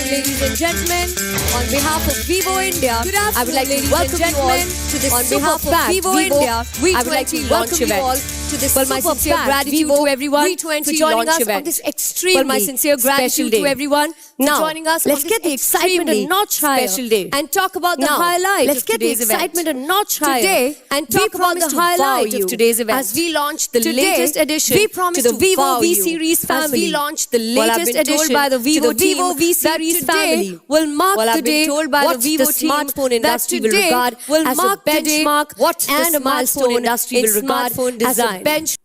Ladies and gentlemen, on behalf of Vivo India, I would like to welcome you all to this on behalf of Vivo India. I would like to welcome you all to this my sincere gratitude to everyone for joining us on this extremely my sincere gratitude to everyone for joining us. Let's get the excitement a notch higher and talk about the highlight. Let's get the excitement a notch higher today and talk about the highlight of today's event as we launch the latest edition to the Vivo V Series family. As we launch the latest edition by the Vivo V Series family will mark the day what the smartphone industry will regard as a benchmark and a milestone industry will regard as a bench.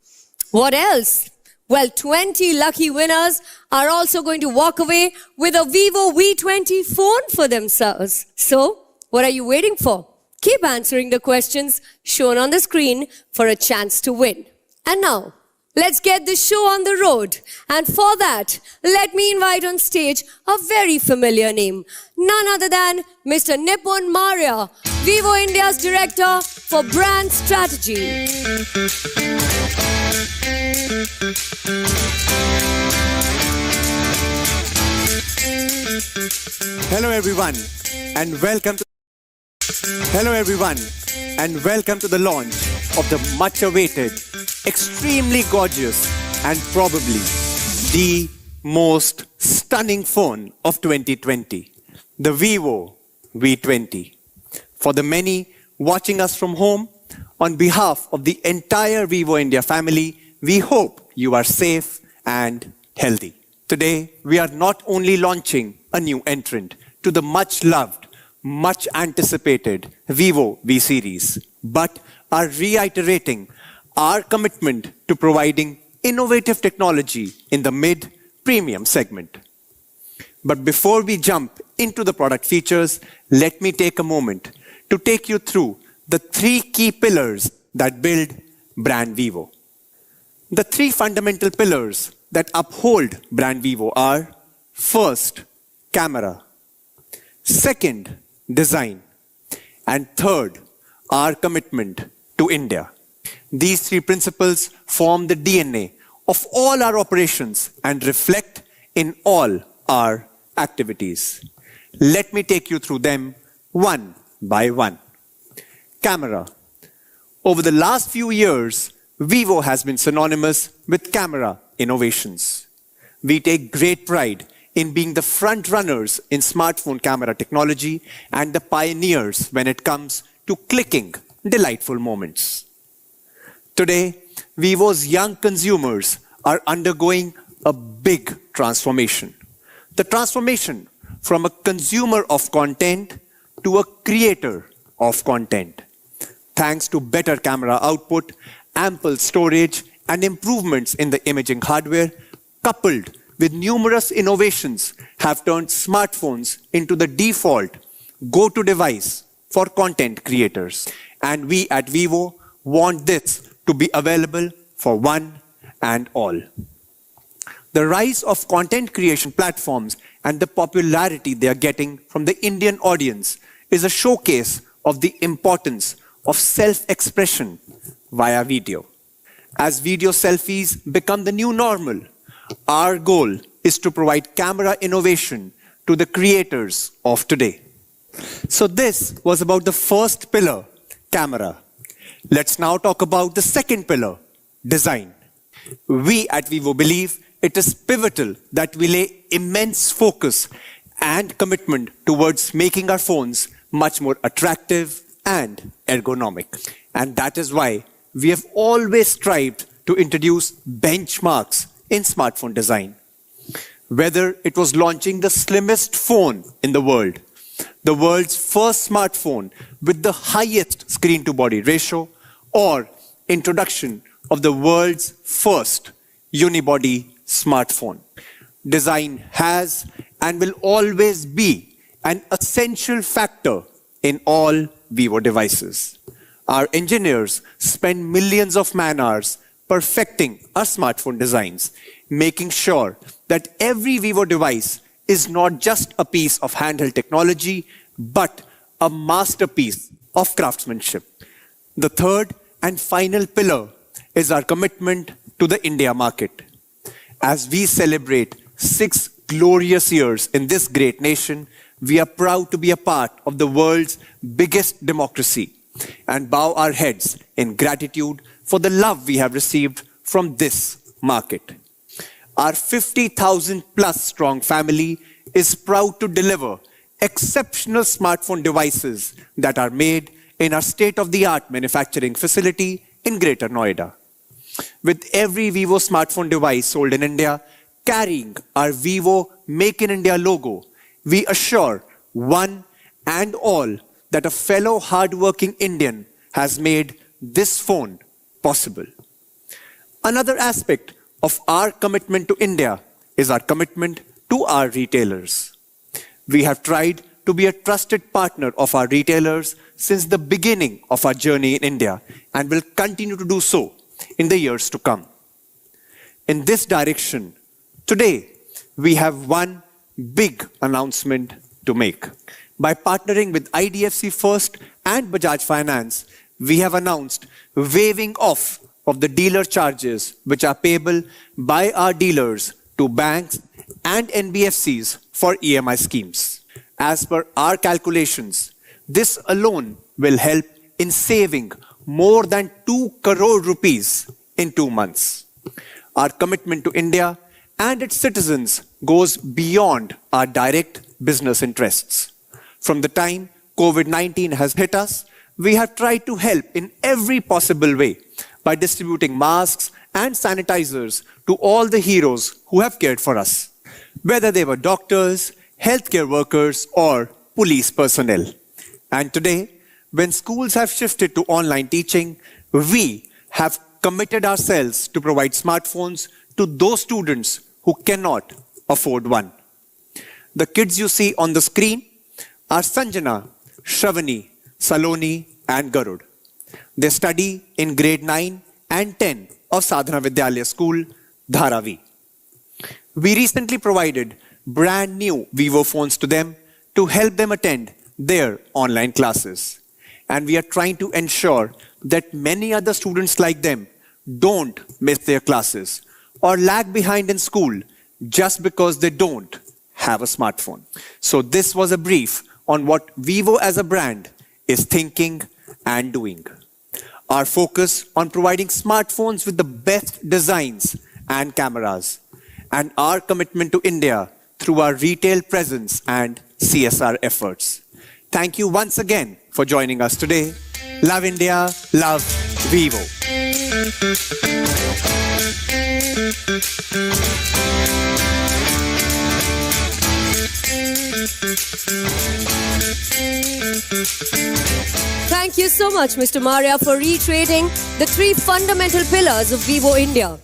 What else? Well, 20 lucky winners are also going to walk away with a Vivo V20 phone for themselves. So, what are you waiting for? Keep answering the questions shown on the screen for a chance to win. And now, let's get the show on the road. And for that, let me invite on stage a very familiar name. None other than Mr. Nipun Maurya, Vivo India's Director for Brand Strategy. Hello everyone, and welcome to the launch of the much-awaited, extremely gorgeous, and probably the most stunning phone of 2020, the Vivo V20. For the many watching us from home, on behalf of the entire Vivo India family, we hope you are safe and healthy. Today, we are not only launching a new entrant to the much-loved, much-anticipated Vivo V Series, but are reiterating our commitment to providing innovative technology in the mid-premium segment. But before we jump into the product features, let me take a moment to take you through the three key pillars that build brand Vivo. The three fundamental pillars that uphold brand Vivo are: first, camera; second, design; and third, our commitment to India. These three principles form the DNA of all our operations and reflect in all our activities. Let me take you through them one by one. Camera. Over the last few years, Vivo has been synonymous with camera innovations. we take great pride in being the front runners in smartphone camera technology and the pioneers when it comes to clicking delightful moments. Today, Vivo's young consumers are undergoing a big transformation. The transformation from a consumer of content to a creator of content. Thanks to better camera output, ample storage, and improvements in the imaging hardware, coupled with numerous innovations, have turned smartphones into the default go-to device for content creators. And we at Vivo want this to be available for one and all. The rise of content creation platforms and the popularity they are getting from the Indian audience is a showcase of the importance of self-expression via video. As video selfies become the new normal, our goal is to provide camera innovation to the creators of today. So this was about the first pillar, camera. Let's now talk about the second pillar, design. We at Vivo believe it is pivotal that we lay immense focus and commitment towards making our phones much more attractive and ergonomic. And that is why we have always strived to introduce benchmarks in smartphone design. Whether it was launching the slimmest phone in the world's first smartphone with the highest screen-to-body ratio, or introduction of the world's first unibody smartphone. Design has and will always be an essential factor in all Vivo devices. Our engineers spend millions of man-hours perfecting our smartphone designs, making sure that every Vivo device is not just a piece of handheld technology, but a masterpiece of craftsmanship. The third and final pillar is our commitment to the India market. As we celebrate 6 glorious years in this great nation, we are proud to be a part of the world's biggest democracy and bow our heads in gratitude for the love we have received from this market. Our 50,000 plus strong family is proud to deliver exceptional smartphone devices that are made in our state-of-the-art manufacturing facility in Greater Noida. With every Vivo smartphone device sold in India carrying our Vivo Make in India logo, we assure one and all that a fellow hardworking Indian has made this phone possible. Another aspect of our commitment to India is our commitment to our retailers. We have tried to be a trusted partner of our retailers since the beginning of our journey in India and will continue to do so in the years to come. In this direction, today we have one big announcement to make. By partnering with IDFC First and Bajaj Finance, we have announced waiving off of the dealer charges which are payable by our dealers to banks and NBFCs for EMI schemes. As per our calculations, this alone will help in saving more than 2 crore rupees in 2 months. Our commitment to India and its citizens goes beyond our direct business interests. From the time COVID-19 has hit us, we have tried to help in every possible way by distributing masks and sanitizers to all the heroes who have cared for us, whether they were doctors, healthcare workers, or police personnel. And today, when schools have shifted to online teaching, we have committed ourselves to provide smartphones to those students who cannot afford one. The kids you see on the screen are Sanjana, Shravani, Saloni, and Garud. They study in grade 9 and 10 of Sadhana Vidyalaya School, Dharavi. We recently provided brand new Vivo phones to them to help them attend their online classes. And we are trying to ensure that many other students like them don't miss their classes or lag behind in school just because they don't have a smartphone. So this was a brief on what Vivo as a brand is thinking and doing. Our focus on providing smartphones with the best designs and cameras, and our commitment to India through our retail presence and CSR efforts. Thank you once again for joining us today. Love India, love Vivo. Thank you so much, Mr. Maria, for reiterating the three fundamental pillars of Vivo India.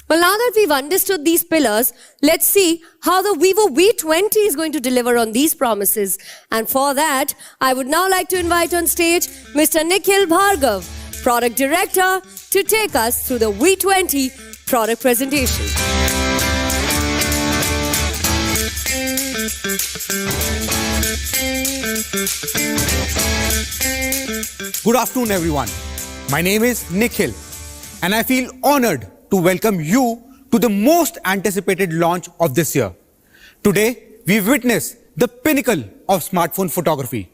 Well, now that we've understood these pillars, let's see how the Vivo V20 is going to deliver on these promises. And for that, I would now like to invite on stage Mr. Nikhil Bhargav, Product Director, to take us through the V20 product presentation. Good afternoon, everyone. My name is Nikhil, and I feel honored to welcome you to the most anticipated launch of this year. Today, we've witnessed the pinnacle of smartphone photography.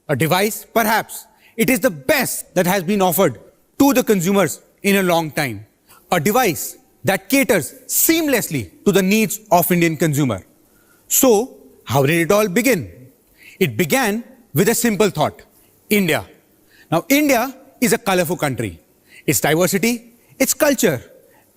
A device, perhaps, it is the best that has been offered to the consumers in a long time. A device that caters seamlessly to the needs of Indian consumer. So, how did it all begin? It began with a simple thought: India. Now, India is a colorful country. Its diversity, its culture,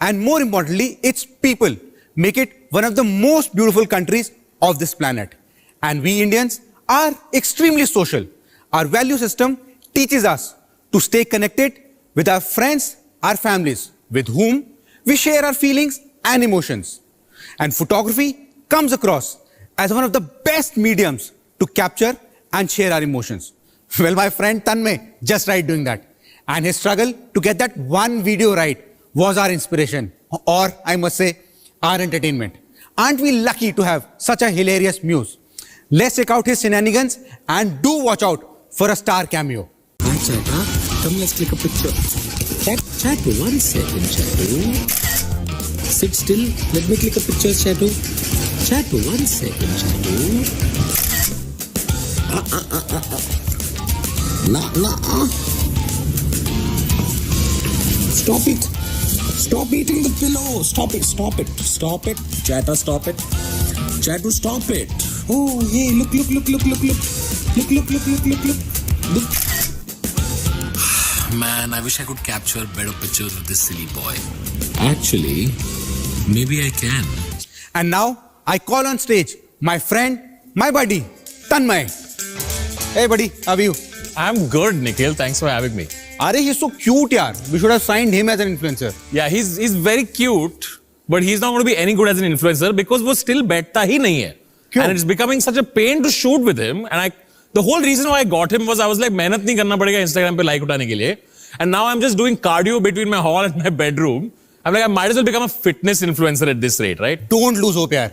and more importantly, its people make it one of the most beautiful countries of this planet. And we Indians are extremely social. Our value system teaches us to stay connected with our friends, our families, with whom we share our feelings and emotions. And photography comes across as one of the best mediums to capture and share our emotions. Well, my friend Tanmay just tried doing that. And his struggle to get that one video right was our inspiration, or I must say, our entertainment. Aren't we lucky to have such a hilarious muse? Let's check out his shenanigans and do watch out for a star cameo. Hi, Chata. Come, let's click a picture. Chatu, 1 second, Chatu. Sit still. Let me click a picture, Chatu. Chatu, 1 second, Chatu. Stop it. Stop eating the pillow. Stop it. Stop it. Stop it. Chatta, stop it. Chatu, stop it. Oh, hey, look. Look. Man, I wish I could capture better pictures of this silly boy. Actually, maybe I can. And now, I call on stage my friend, my buddy, Tanmay. Hey buddy, how are you? I'm good, Nikhil. Thanks for having me. Are he's so cute, yaar. We should have signed him as an influencer. Yeah, he's very cute, but he's not going to be any good as an influencer because वो still बैठता ही नहीं है. क्यों? And it's becoming such a pain to shoot with him. And the whole reason why I got him was I was like, मेहनत नहीं करना पड़ेगा Instagram पे like उठाने के लिए. And now I'm just doing cardio between my hall and my bedroom. I'm like, I might as well become a fitness influencer at this rate, right? Don't lose hope, yaar.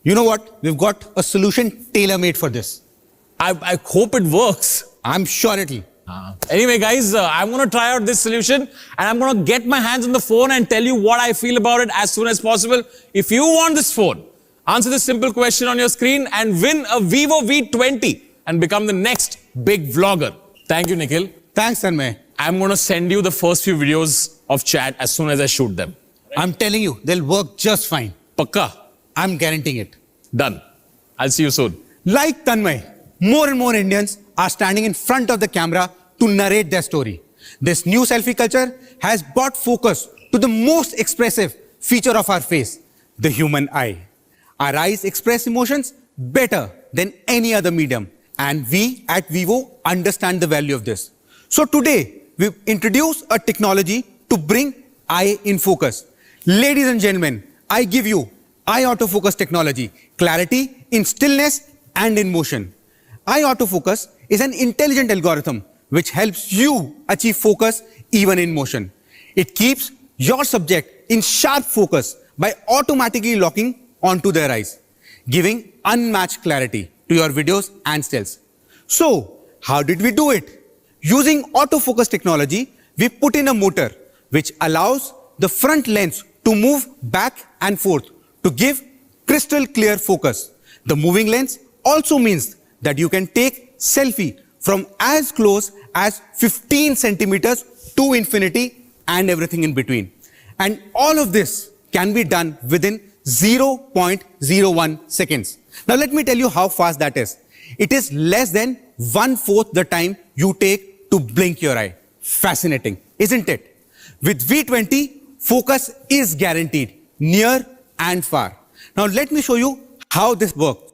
You know what? We've got a solution tailor-made for this. I hope it works. I'm sure it'll. Anyway, guys, I'm going to try out this solution and I'm going to get my hands on the phone and tell you what I feel about it as soon as possible. If you want this phone, answer this simple question on your screen and win a Vivo V20 and become the next big vlogger. Thank you, Nikhil. Thanks, Tanmay. I'm going to send you the first few videos of chat as soon as I shoot them. I'm telling you, they'll work just fine. Pakka. I'm guaranteeing it. Done. I'll see you soon. Like Tanmay, more and more Indians are standing in front of the camera to narrate their story. This new selfie culture has brought focus to the most expressive feature of our face, the human eye. Our eyes express emotions better than any other medium, and we at Vivo understand the value of this. So today, we've introduced a technology to bring eye in focus. Ladies and gentlemen, I give you eye autofocus technology, clarity in stillness and in motion. Eye autofocus is an intelligent algorithm which helps you achieve focus even in motion. It keeps your subject in sharp focus by automatically locking onto their eyes, giving unmatched clarity to your videos and stills. So, how did we do it? Using autofocus technology, we put in a motor which allows the front lens to move back and forth to give crystal clear focus. The moving lens also means that you can take selfie from as close as 15 centimeters to infinity and everything in between. And all of this can be done within 0.01 seconds. Now let me tell you how fast that is. It is less than 1/4 the time you take to blink your eye. Fascinating, isn't it? With V20, focus is guaranteed, near and far. Now let me show you how this works.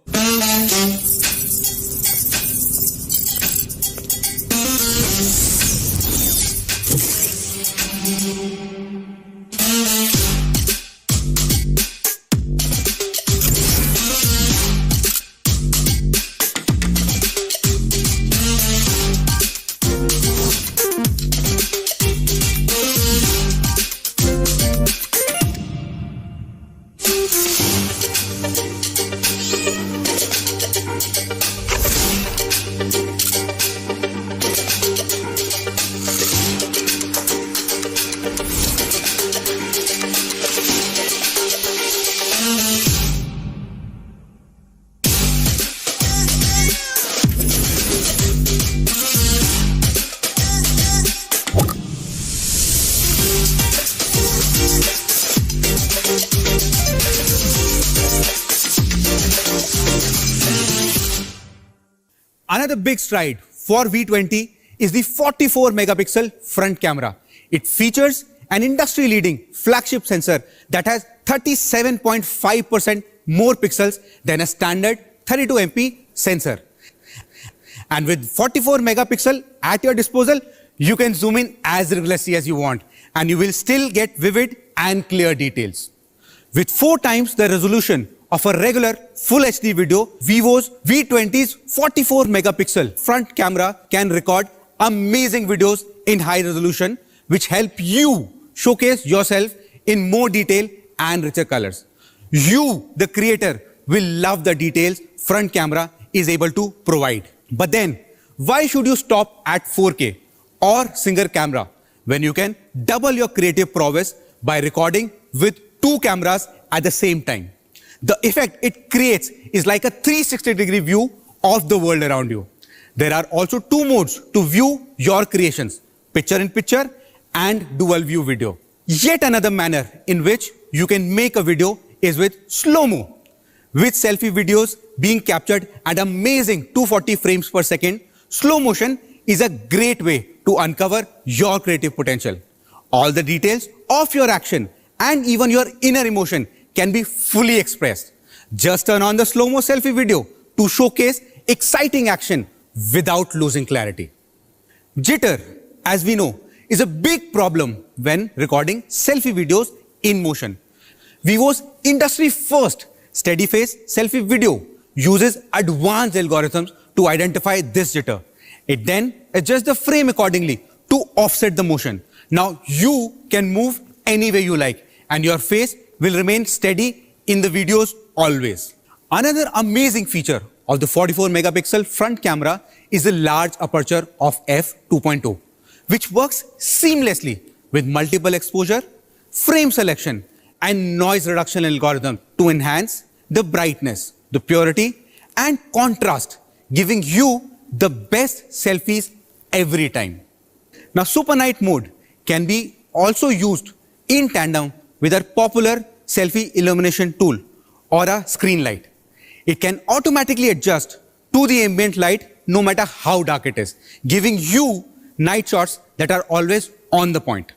Another big stride for V20 is the 44 megapixel front camera. It features an industry-leading flagship sensor that has 37.5% more pixels than a standard 32 MP sensor. And with 44 megapixel at your disposal, you can zoom in as rigorously as you want, and you will still get vivid and clear details. With 4 times the resolution of a regular Full HD video, Vivo's V20's 44 megapixel front camera can record amazing videos in high resolution, which help you showcase yourself in more detail and richer colors. You, the creator, will love the details front camera is able to provide. But then, why should you stop at 4K or single camera when you can double your creative prowess by recording with 2 cameras at the same time? The effect it creates is like a 360-degree view of the world around you. There are also 2 modes to view your creations, picture-in-picture and dual view video. Yet another manner in which you can make a video is with slow-mo. With selfie videos being captured at amazing 240 frames per second, slow motion is a great way to uncover your creative potential. All the details of your action and even your inner emotion can be fully expressed. Just turn on the slow-mo selfie video to showcase exciting action without losing clarity. Jitter, as we know, is a big problem when recording selfie videos in motion. Vivo's industry-first steady face selfie video uses advanced algorithms to identify this jitter. It then adjusts the frame accordingly to offset the motion. Now you can move any way you like and your face will remain steady in the videos always. Another amazing feature of the 44 megapixel front camera is the large aperture of f2.0, which works seamlessly with multiple exposure, frame selection, and noise reduction algorithm to enhance the brightness, the purity, and contrast, giving you the best selfies every time. Now, Super Night mode can be also used in tandem with our popular selfie illumination tool or a screen light. It can automatically adjust to the ambient light no matter how dark it is, giving you night shots that are always on the point.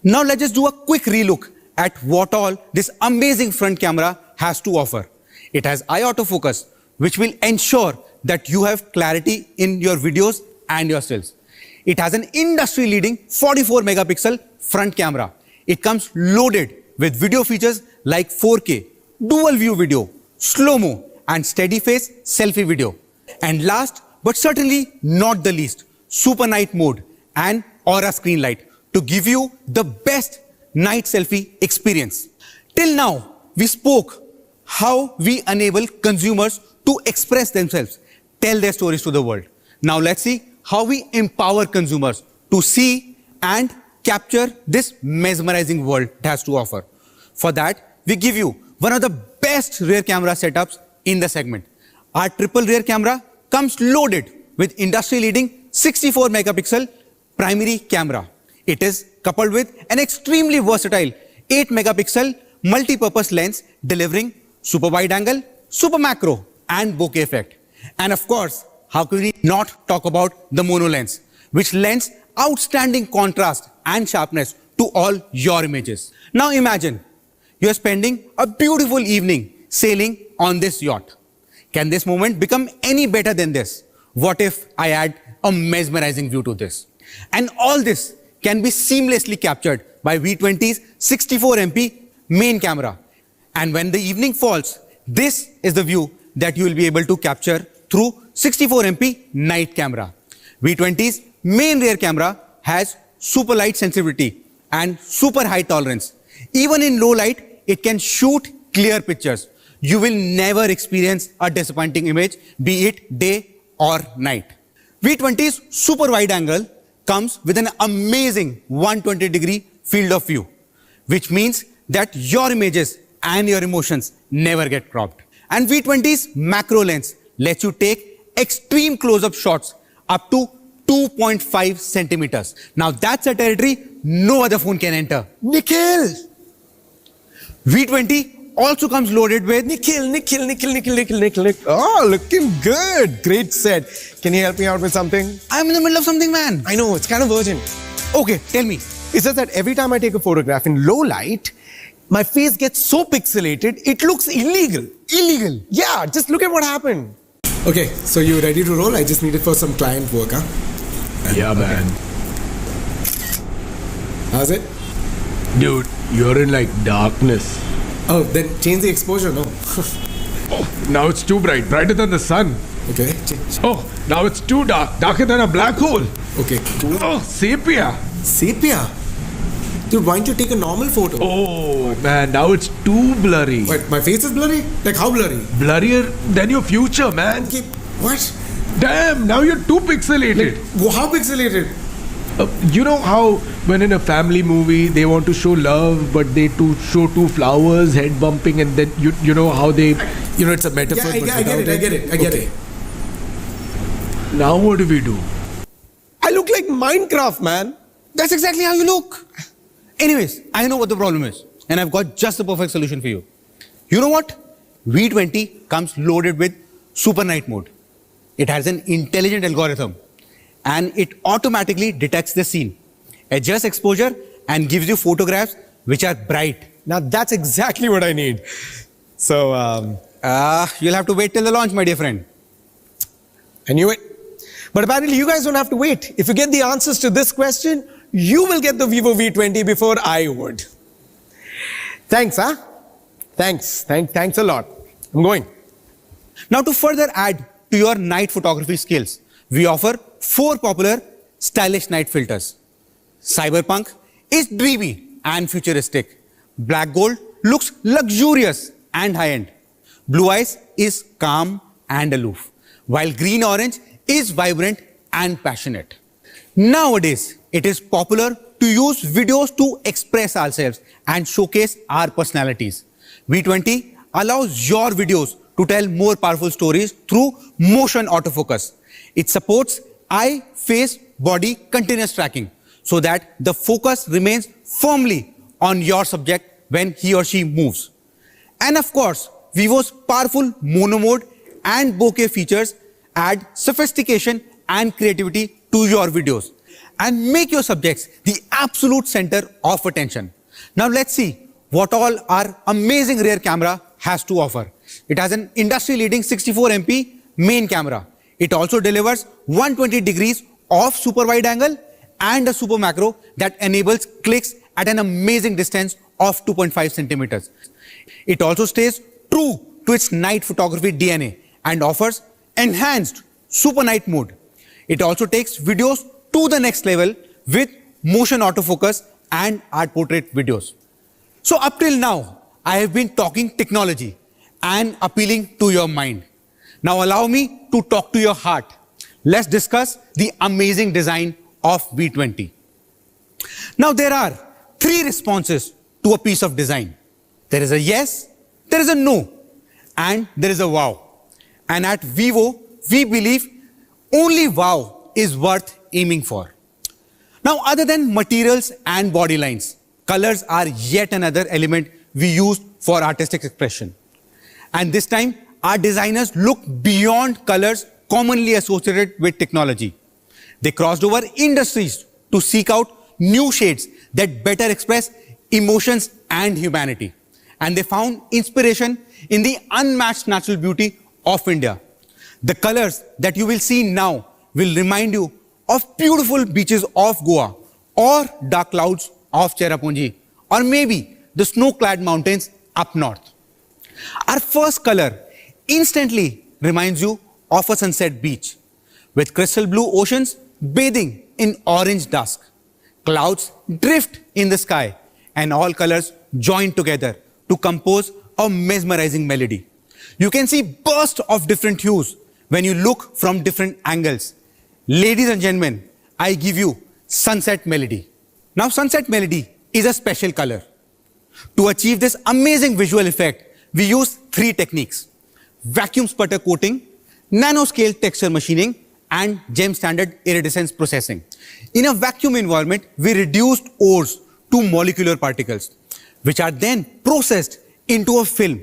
Now let's just do a quick relook at what all this amazing front camera has to offer. It has eye autofocus, which will ensure that you have clarity in your videos and your stills. It has an industry-leading 44 megapixel front camera. It comes loaded with video features like 4K, dual view video, slow-mo, and steady face selfie video. And last but certainly not the least, Super Night mode and Aura screen light to give you the best night selfie experience. Till now, we spoke how we enable consumers to express themselves, tell their stories to the world. Now let's see how we empower consumers to see and capture this mesmerizing world it has to offer. For that, we give you one of the best rear camera setups in the segment. Our triple rear camera comes loaded with industry-leading 64 megapixel primary camera. It is coupled with an extremely versatile 8 megapixel multi-purpose lens delivering super wide angle, super macro, and bokeh effect. And of course, how can we not talk about the mono lens, which lends outstanding contrast and sharpness to all your images. Now imagine you're spending a beautiful evening sailing on this yacht. Can this moment become any better than this? What if I add a mesmerizing view to this? And all this can be seamlessly captured by V20's 64MP main camera. And when the evening falls, this is the view that you will be able to capture through 64MP night camera. V20's main rear camera has super light sensitivity and super high tolerance. Even in low light, it can shoot clear pictures. You will never experience a disappointing image, be it day or night. V20's super wide angle comes with an amazing 120-degree field of view, which means that your images and your emotions never get cropped. And V20's macro lens lets you take extreme close-up shots up to 2.5 centimeters. Now that's a territory no other phone can enter. Nikhil! V20 also comes loaded with Nikhil. Oh, looking good. Great set. Can you help me out with something? I'm in the middle of something, man. I know, it's kind of urgent. Okay, tell me. It's just that every time I take a photograph in low light, my face gets so pixelated, it looks illegal. Illegal. Yeah, just look at what happened. Okay, so you ready to roll? I just need it for some client work, huh? Yeah, man. How's it? Dude, you're in like darkness. Oh, then change the exposure, no? Oh, now it's too bright, brighter than the sun. Okay. Oh, now it's too dark, darker than a black hole. Okay, cool. Oh, sepia. Sepia? Dude, why don't you take a normal photo? Oh, man, now it's too blurry. What, my face is blurry? Like how blurry? Blurrier than your future, man. Okay, what? Damn, now you're too pixelated. How pixelated? You know how when in a family movie they want to show love, but they show two flowers head bumping, and then you know how they, you know, it's a metaphor. Yeah, I get it. Now what do we do? I look like Minecraft, man. That's exactly how you look. Anyways, I know what the problem is, and I've got just the perfect solution for you. You know what? V20 comes loaded with Super Night Mode. It has an intelligent algorithm, and it automatically detects the scene, adjusts exposure, and gives you photographs which are bright. Now that's exactly what I need. So, You'll have to wait till the launch, my dear friend. I knew it. But apparently you guys don't have to wait. If you get the answers to this question, you will get the Vivo V20 before I would. Thanks, huh? Thanks a lot. I'm going. Now, to further add to your night photography skills, we offer 4 popular stylish night filters. Cyberpunk is dreamy and futuristic. Black gold looks luxurious and high-end. Blue eyes is calm and aloof, while green orange is vibrant and passionate. Nowadays, it is popular to use videos to express ourselves and showcase our personalities. V20 allows your videos to tell more powerful stories through motion autofocus. It supports eye, face, body continuous tracking so that the focus remains firmly on your subject when he or she moves. And of course, Vivo's powerful mono mode and bokeh features add sophistication and creativity to your videos and make your subjects the absolute center of attention. Now let's see what all our amazing rear camera has to offer. It has an industry-leading 64MP main camera. It also delivers 120 degrees of super wide angle and a super macro that enables clicks at an amazing distance of 2.5 centimeters. It also stays true to its night photography DNA and offers enhanced super night mode. It also takes videos to the next level with motion autofocus and art portrait videos. So up till now, I have been talking technology and appealing to your mind. Now allow me to talk to your heart. Let's discuss the amazing design of V20. Now there are 3 responses to a piece of design. There is a yes, there is a no, and there is a wow. And at Vivo, we believe only wow is worth aiming for. Now, other than materials and body lines, colors are yet another element we used for artistic expression. And this time, our designers looked beyond colors commonly associated with technology. They crossed over industries to seek out new shades that better express emotions and humanity. And they found inspiration in the unmatched natural beauty of India. The colors that you will see now will remind you of beautiful beaches of Goa or dark clouds of Cherrapunji, or maybe the snow-clad mountains up north. Our first color instantly reminds you of a sunset beach with crystal blue oceans bathing in orange dusk. Clouds drift in the sky and all colors join together to compose a mesmerizing melody. You can see bursts of different hues when you look from different angles. Ladies and gentlemen, I give you Sunset Melody. Now, Sunset Melody is a special color. To achieve this amazing visual effect, we use 3 techniques: vacuum sputter coating, nanoscale texture machining, and gem standard iridescence processing. In a vacuum environment, we reduced ores to molecular particles, which are then processed into a film,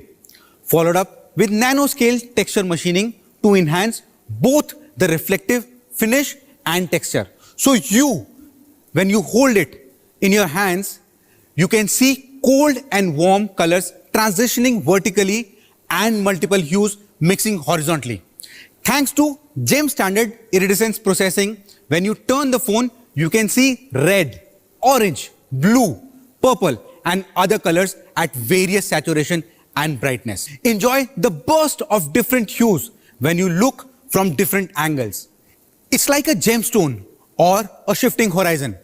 followed up with nanoscale texture machining to enhance both the reflective finish and texture. So when you hold it in your hands, you can see cold and warm colors transitioning vertically and multiple hues mixing horizontally. Thanks to gem standard iridescence processing, when you turn the phone, you can see red, orange, blue, purple, and other colors at various saturation and brightness. Enjoy the burst of different hues when you look from different angles. It's like a gemstone or a shifting horizon,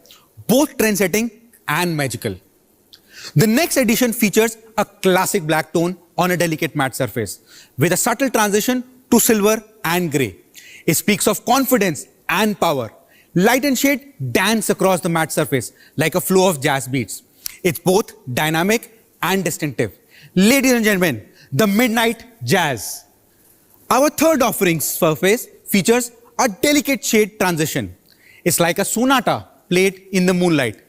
both trend-setting and magical. The next edition features a classic black tone on a delicate matte surface with a subtle transition to silver and grey. It speaks of confidence and power. Light and shade dance across the matte surface like a flow of jazz beats. It's both dynamic and distinctive. Ladies and gentlemen, the Midnight Jazz. Our third offering surface features a delicate shade transition. It's like a sonata played in the moonlight.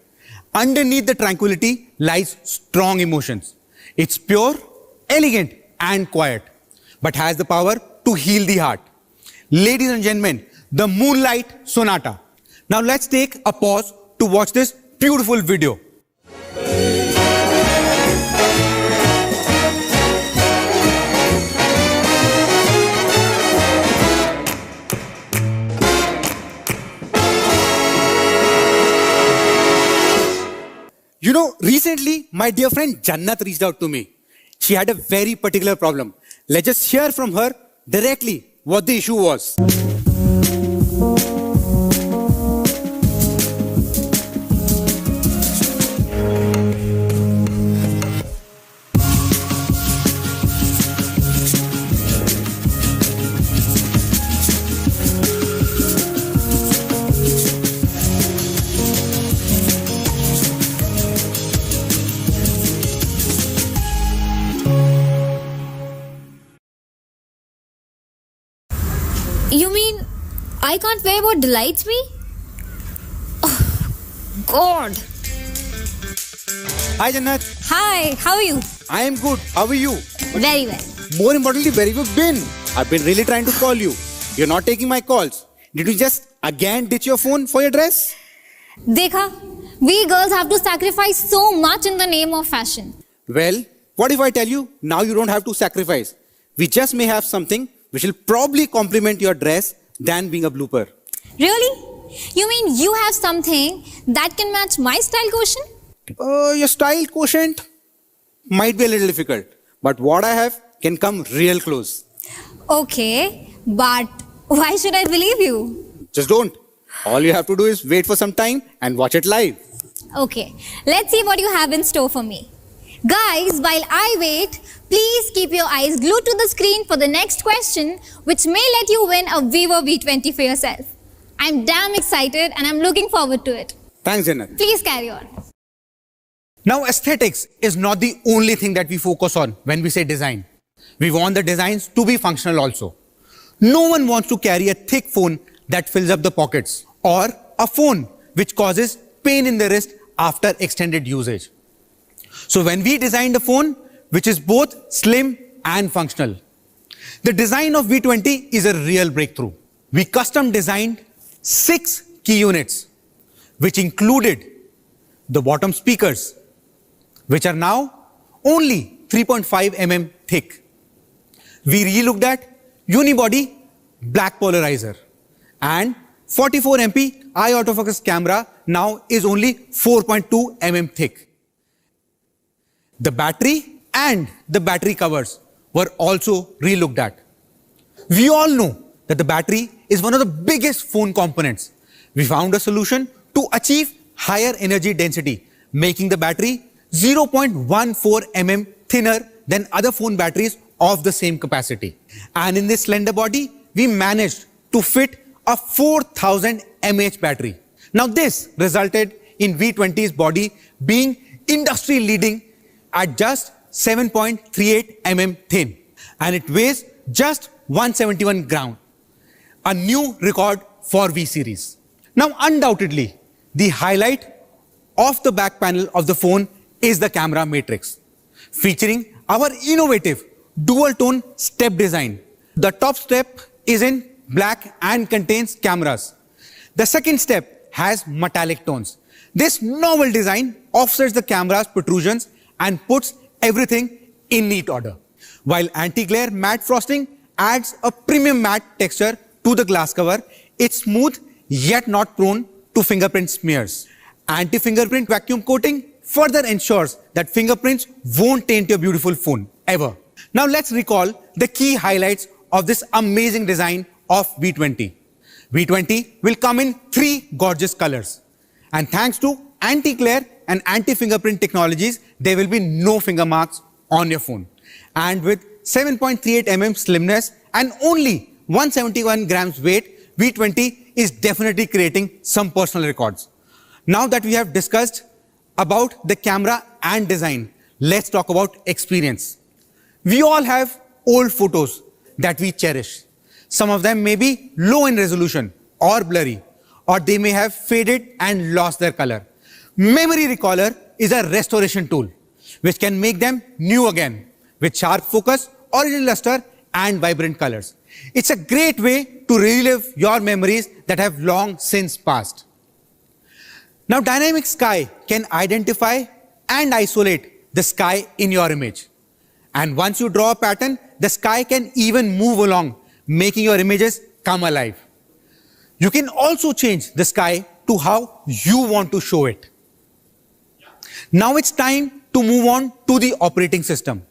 Underneath the tranquility lies strong emotions. It's pure, elegant, and quiet, but has the power to heal the heart. Ladies and gentlemen, the Moonlight Sonata. Now let's take a pause to watch this beautiful video. You know, recently my dear friend Jannat reached out to me. She had a very particular problem. Let's just hear from her directly what the issue was. You mean I can't wear what delights me? Oh, God. Hi Jannat, Hi, how are you? I am good. How are you? Very well. More importantly, where have you been? I've been really trying to call you. You're not taking my calls. Did you just again ditch your phone for your dress? Dekha, we girls have to sacrifice so much in the name of fashion. Well, what if I tell you now you don't have to sacrifice? We just may have something which will probably complement your dress than being a blooper. Really? You mean you have something that can match my style quotient? Your style quotient might be a little difficult, but what I have can come real close. Okay, but why should I believe you? Just don't. All you have to do is wait for some time and watch it live. Okay, let's see what you have in store for me. Guys, while I wait, please keep your eyes glued to the screen for the next question, which may let you win a Vivo V20 for yourself. I'm damn excited and I'm looking forward to it. Thanks, Jannat. Please carry on. Now, aesthetics is not the only thing that we focus on when we say design. We want the designs to be functional also. No one wants to carry a thick phone that fills up the pockets, or a phone which causes pain in the wrist after extended usage. So when we designed a phone which is both slim and functional, the design of V20 is a real breakthrough. We custom designed 6 key units, which included the bottom speakers, which are now only 3.5 mm thick. We relooked at unibody black polarizer, and 44 MP eye autofocus camera now is only 4.2 mm thick. The battery and the battery covers were also relooked at. We all know that the battery is one of the biggest phone components. We found a solution to achieve higher energy density, making the battery 0.14 mm thinner than other phone batteries of the same capacity. And in this slender body, we managed to fit a 4000 mAh battery. Now this resulted in V20's body being industry leading at just 7.38 mm thin, and it weighs just 171 grams, a new record for V series. Now undoubtedly, the highlight of the back panel of the phone is the camera matrix, featuring our innovative dual tone step design. The top step is in black and contains cameras. The second step has metallic tones. This novel design offsets the camera's protrusions and puts everything in neat order, while anti-glare matte frosting adds a premium matte texture to the glass cover. It's smooth yet not prone to fingerprint smears. Anti-fingerprint vacuum coating further ensures that fingerprints won't taint your beautiful phone ever. Now let's recall the key highlights of this amazing design of V20. V20 will come in 3 gorgeous colors, and thanks to anti-glare and anti-fingerprint technologies, there will be no finger marks on your phone. And with 7.38 mm slimness and only 171 grams weight, V20 is definitely creating some personal records. Now that we have discussed about the camera and design, let's talk about experience. We all have old photos that we cherish. Some of them may be low in resolution or blurry, or they may have faded and lost their color. Memory Recaller is a restoration tool which can make them new again with sharp focus, original luster, and vibrant colors. It's a great way to relive your memories that have long since passed. Now, Dynamic Sky can identify and isolate the sky in your image. And once you draw a pattern, the sky can even move along, making your images come alive. You can also change the sky to how you want to show it. Now it's time to move on to the operating system,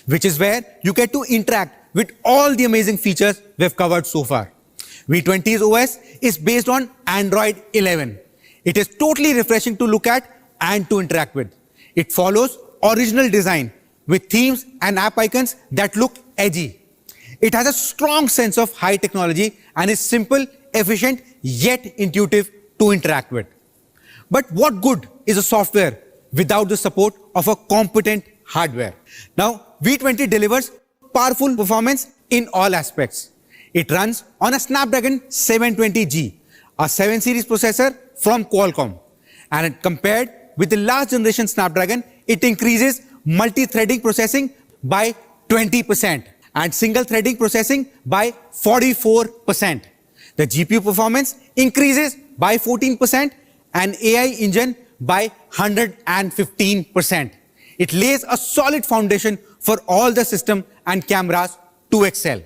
which is where you get to interact with all the amazing features we've covered so far. V20's OS is based on Android 11. It is totally refreshing to look at and to interact with. It follows original design with themes and app icons that look edgy. It has a strong sense of high technology and is simple, efficient, yet intuitive to interact with. But what good is a software without the support of a competent hardware? Now, V20 delivers powerful performance in all aspects. It runs on a Snapdragon 720G, a 7 series processor from Qualcomm. And compared with the last generation Snapdragon, it increases multi-threading processing by 20% and single threading processing by 44%. The GPU performance increases by 14% and AI engine by 115%. It lays a solid foundation for all the system and cameras to excel.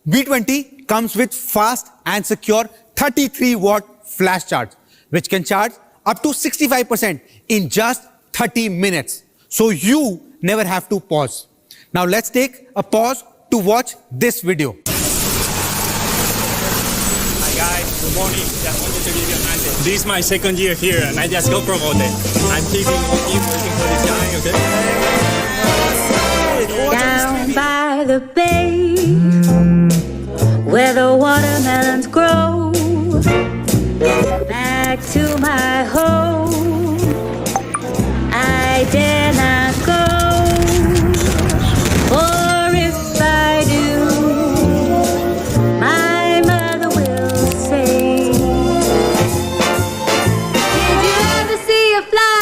V20 comes with fast and secure 33-watt flash charge, which can charge up to 65% in just 30 minutes. So you never have to pause. Now let's take a pause to watch this video. Hi guys, good morning. Just wanted to give you an answer. This is my second year here and I just got promoted. I'm keep working for this guy, okay? Down by the bay, where the watermelons grow, back to my home, I dare not go. For if I do, my mother will say, did you ever see a fly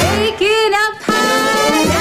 taking up high?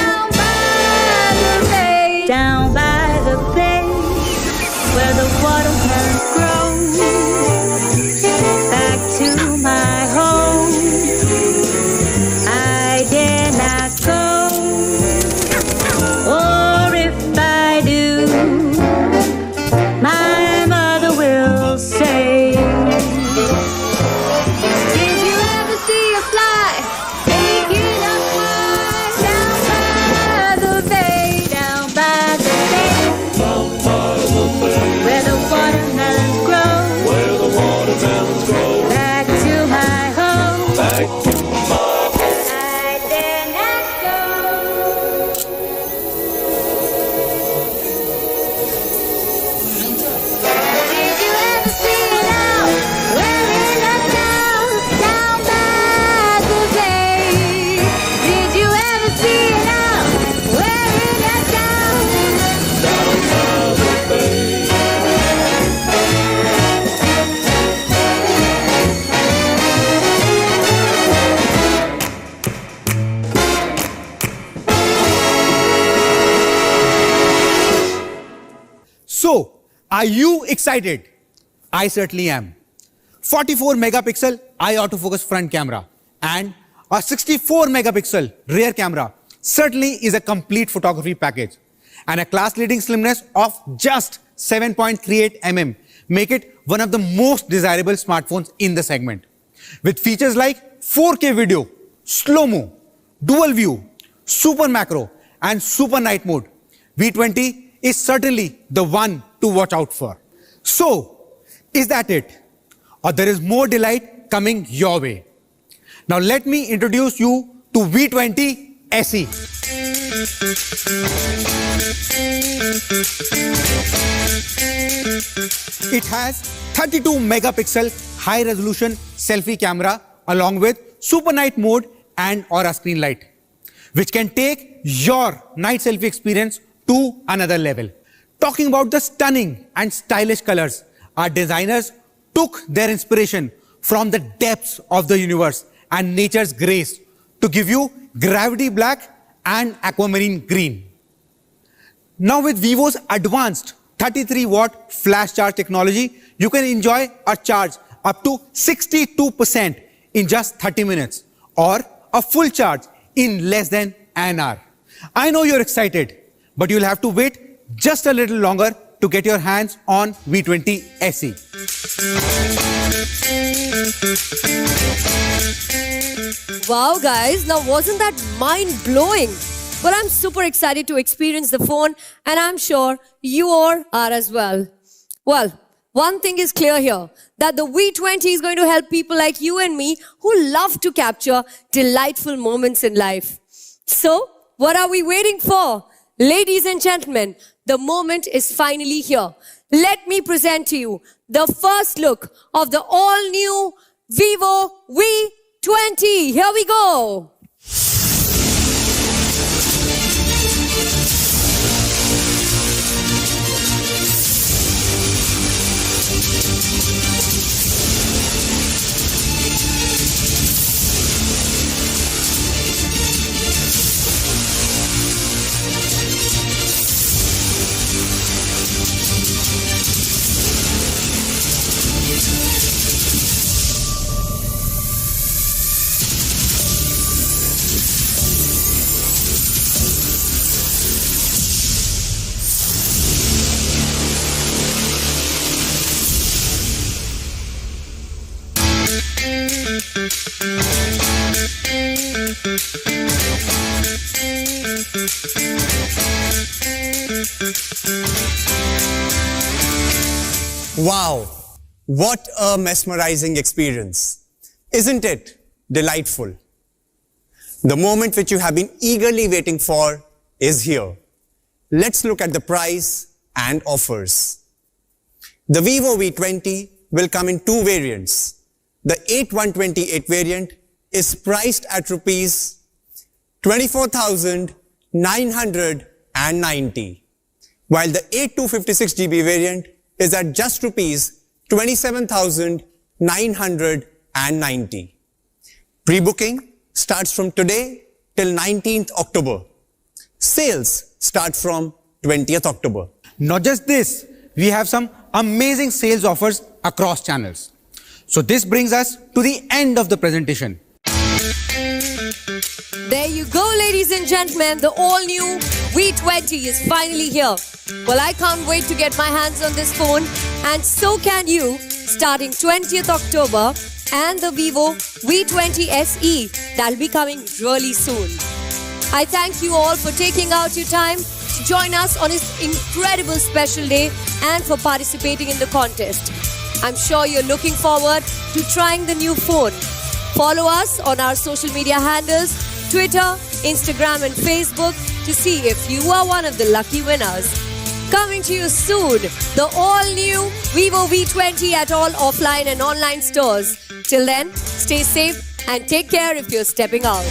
So, are you excited? I certainly am. 44 megapixel eye autofocus front camera and a 64 megapixel rear camera certainly is a complete photography package. And a class-leading slimness of just 7.38 mm make it one of the most desirable smartphones in the segment. With features like 4K video, slow-mo, dual view, super macro and super night mode, V20 is certainly the one to watch out for. So, is that it? Or there is more delight coming your way? Now let me introduce you to V20 SE. It has 32 megapixel high resolution selfie camera along with super night mode and aura screen light, which can take your night selfie experience to another level. Talking about the stunning and stylish colors, our designers took their inspiration from the depths of the universe and nature's grace to give you gravity black and aquamarine green. Now with Vivo's advanced 33-watt flash charge technology, you can enjoy a charge up to 62% in just 30 minutes or a full charge in less than an hour. I know you're excited, but you'll have to wait just a little longer to get your hands on V20 SE. Wow, guys, now wasn't that mind-blowing? Well, I'm super excited to experience the phone and I'm sure you all are as well. Well, one thing is clear here, that the V20 is going to help people like you and me who love to capture delightful moments in life. So, what are we waiting for? Ladies and gentlemen, the moment is finally here. Let me present to you the first look of the all-new Vivo V20. Here we go. Wow, what a mesmerizing experience. Isn't it delightful? The moment which you have been eagerly waiting for is here. Let's look at the price and offers. The Vivo V20 will come in two variants. The 8128 variant is priced at rupees 24,990, while the 8256GB variant is at just rupees 27,990. Pre-booking starts from today till 19th October. Sales start from 20th October. Not just this, we have some amazing sales offers across channels. So this brings us to the end of the presentation. There you go, ladies and gentlemen. The all-new V20 is finally here. Well, I can't wait to get my hands on this phone, and so can you, starting 20th October, and the Vivo V20 SE that'll be coming really soon. I thank you all for taking out your time to join us on this incredible special day and for participating in the contest. I'm sure you're looking forward to trying the new phone. Follow us on our social media handles, Twitter, Instagram and Facebook to see if you are one of the lucky winners. Coming to you soon, the all-new Vivo V20 at all offline and online stores. Till then, stay safe and take care if you're stepping out.